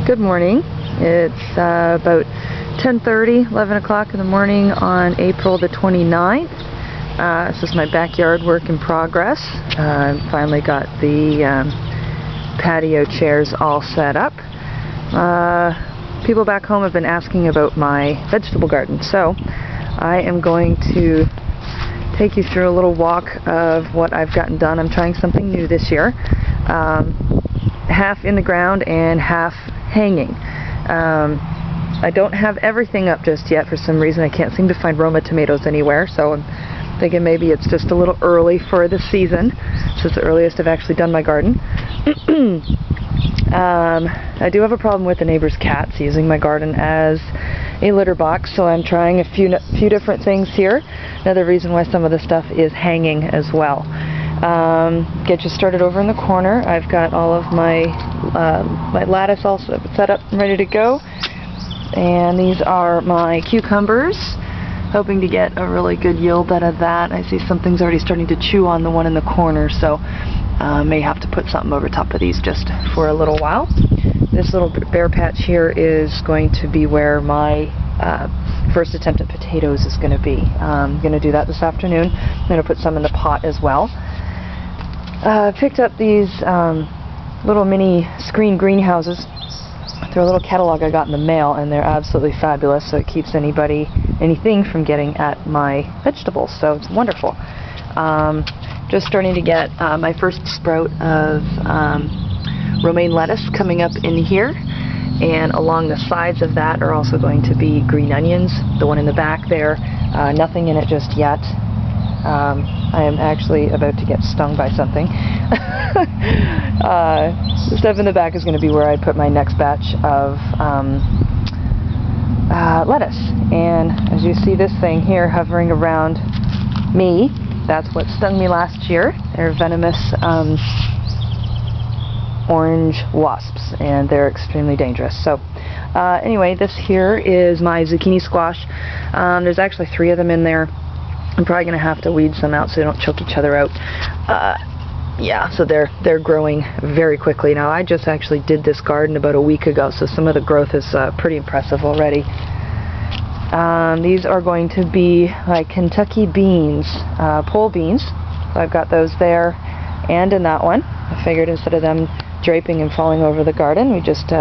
Good morning. It's about 10:30, 11 o'clock in the morning on April the 29th. This is my backyard work in progress. I finally got the patio chairs all set up. People back home have been asking about my vegetable garden, so I am going to take you through a little walk of what I've gotten done. I'm trying something new this year. Half in the ground and half hanging. I don't have everything up just yet. For some reason I can't seem to find Roma tomatoes anywhere, so I'm thinking maybe it's just a little early for the season. This is the earliest I've actually done my garden. I do have a problem with the neighbor's cats using my garden as a litter box, so I'm trying a few different things here. Another reason why some of the stuff is hanging as well. Get you started over in the corner. I've got all of my my lattice all set up and ready to go, and these are my cucumbers. Hoping to get a really good yield out of that. I see something's already starting to chew on the one in the corner, so may have to put something over top of these just for a little while. This little bare patch here is going to be where my first attempt at potatoes is going to be. I'm going to do that this afternoon. I'm going to put some in the pot as well. I picked up these little mini screen greenhouses. They're a little catalog I got in the mail, and they're absolutely fabulous, so it keeps anything from getting at my vegetables, so it's wonderful. Just starting to get my first sprout of romaine lettuce coming up in here, and along the sides of that are also going to be green onions. The one in the back there, nothing in it just yet. I am actually about to get stung by something. The stuff in the back is going to be where I put my next batch of lettuce. And as you see this thing here hovering around me, that's what stung me last year. They're venomous orange wasps, and they're extremely dangerous. So anyway, this here is my zucchini squash. There's actually 3 of them in there. I'm probably going to have to weed some out so they don't choke each other out. Yeah, so they're growing very quickly. Now, I just actually did this garden about a week ago, so some of the growth is pretty impressive already. These are going to be like Kentucky beans, pole beans. So I've got those there and in that one. I figured instead of them draping and falling over the garden, we just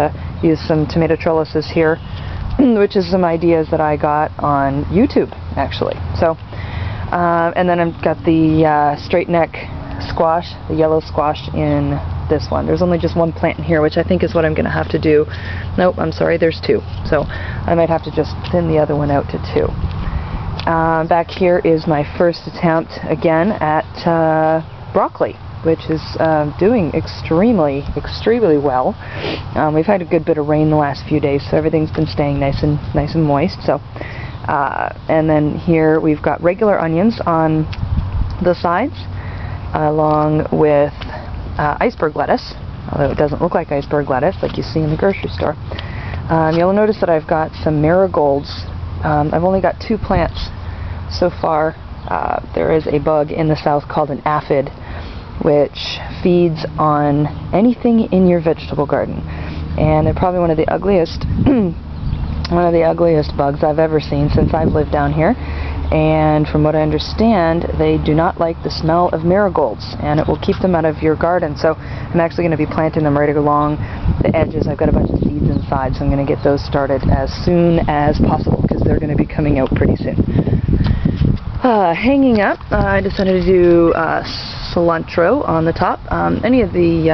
use some tomato trellises here, which is some ideas that I got on YouTube, actually. So. And then I've got the straight neck squash, the yellow squash in this one. There's only just 1 plant in here, which I think is what I'm going to have to do. Nope, I'm sorry, there's 2. So I might have to just thin the other one out to 2. Back here is my first attempt, again, at broccoli, which is doing extremely well. We've had a good bit of rain the last few days, so everything's been staying nice and moist. So. And then here we've got regular onions on the sides, along with iceberg lettuce, although it doesn't look like iceberg lettuce like you see in the grocery store. You'll notice that I've got some marigolds. I've only got 2 plants so far. There is a bug in the south called an aphid, which feeds on anything in your vegetable garden, and they're probably one of the ugliest bugs I've ever seen since I've lived down here. And from what I understand, they do not like the smell of marigolds, and it will keep them out of your garden. So I'm actually going to be planting them right along the edges. I've got a bunch of seeds inside, so I'm going to get those started as soon as possible, because they're going to be coming out pretty soon. Hanging up, I decided to do cilantro on the top. Any of the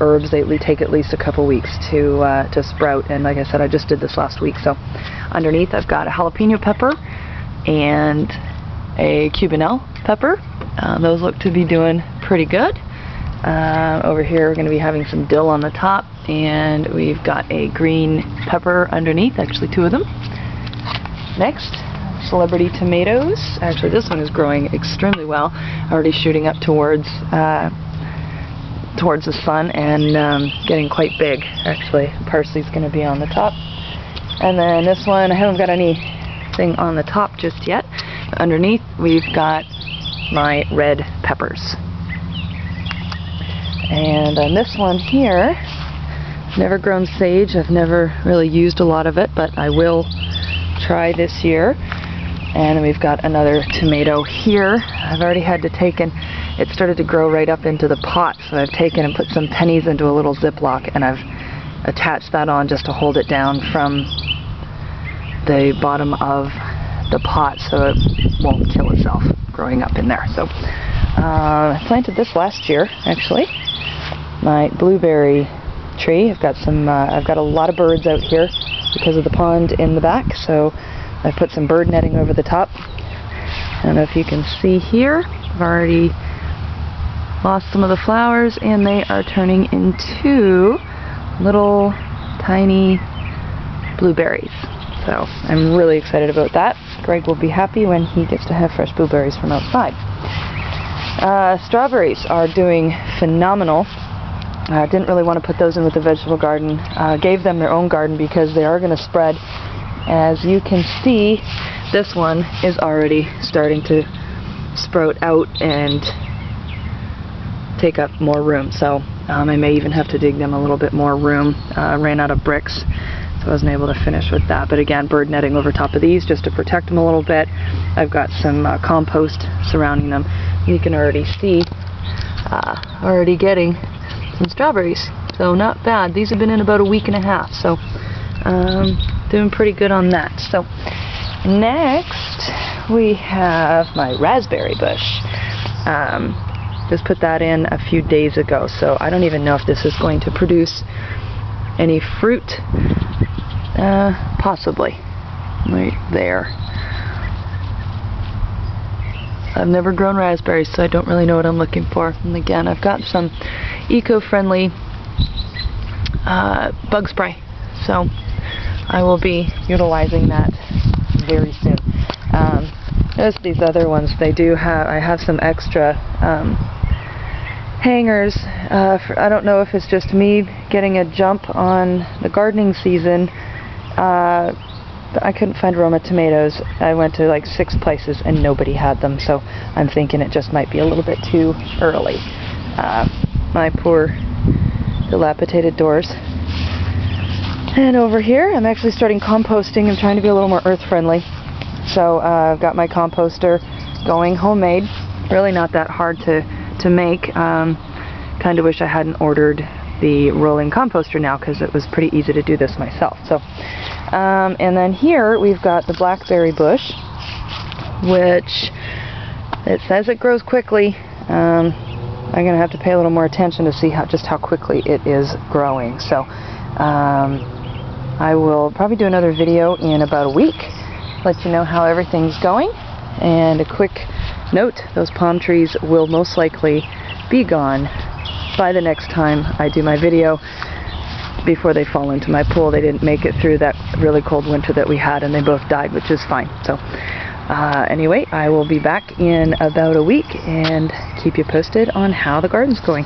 herbs, they take at least a couple weeks to sprout, and like I said, I just did this last week. So underneath I've got a jalapeno pepper and a cubanelle pepper. Those look to be doing pretty good. Over here we're going to be having some dill on the top, and we've got a green pepper underneath, actually 2 of them. Next, celebrity tomatoes. Actually, this one is growing extremely well, already shooting up towards the sun and getting quite big. Actually, parsley's going to be on the top. And then this one, I haven't got anything on the top just yet. Underneath, we've got my red peppers. And on this one here, Never grown sage. I've never really used a lot of it, but I will try this year. And then we've got another tomato here. I've already had to take and it started to grow right up into the pot, so I've taken and put some pennies into a little Ziploc, and I've attached that on just to hold it down from the bottom of the pot so it won't kill itself growing up in there. So I planted this last year, actually. My blueberry tree. I've got a lot of birds out here because of the pond in the back, so I put some bird netting over the top. I don't know if you can see here, I've already lost some of the flowers and they are turning into little tiny blueberries. So I'm really excited about that. Greg will be happy when he gets to have fresh blueberries from outside. Strawberries are doing phenomenal. I didn't really want to put those in with the vegetable garden. Gave them their own garden because they are going to spread. As you can see, this one is already starting to sprout out and take up more room. So I may even have to dig them a little bit more room. Ran out of bricks, so I wasn't able to finish with that. But again, bird netting over top of these just to protect them a little bit. I've got some compost surrounding them. You can already see already getting some strawberries, so not bad. These have been in about a week and a half, so doing pretty good on that. So next we have my raspberry bush. Just put that in a few days ago, so I don't even know if this is going to produce any fruit. Possibly right there. I've never grown raspberries, so I don't really know what I'm looking for. And again, I've got some eco-friendly bug spray, so I will be utilizing that very soon. Notice these other ones, I have some extra hangers. I don't know if it's just me getting a jump on the gardening season. I couldn't find Roma tomatoes. I went to like 6 places and nobody had them, so I'm thinking it just might be a little bit too early. My poor dilapidated doors. And over here, I'm actually starting composting. I'm trying to be a little more earth-friendly. So I've got my composter going, homemade. Really not that hard to make. Kind of wish I hadn't ordered the rolling composter now, because it was pretty easy to do this myself. So, and then here we've got the blackberry bush, which it says it grows quickly. I'm going to have to pay a little more attention to see just how quickly it is growing. So I will probably do another video in about a week, let you know how everything's going. And a quick note, those palm trees will most likely be gone by the next time I do my video, before they fall into my pool. They didn't make it through that really cold winter that we had, and they both died, which is fine. So anyway, I will be back in about a week and keep you posted on how the garden's going.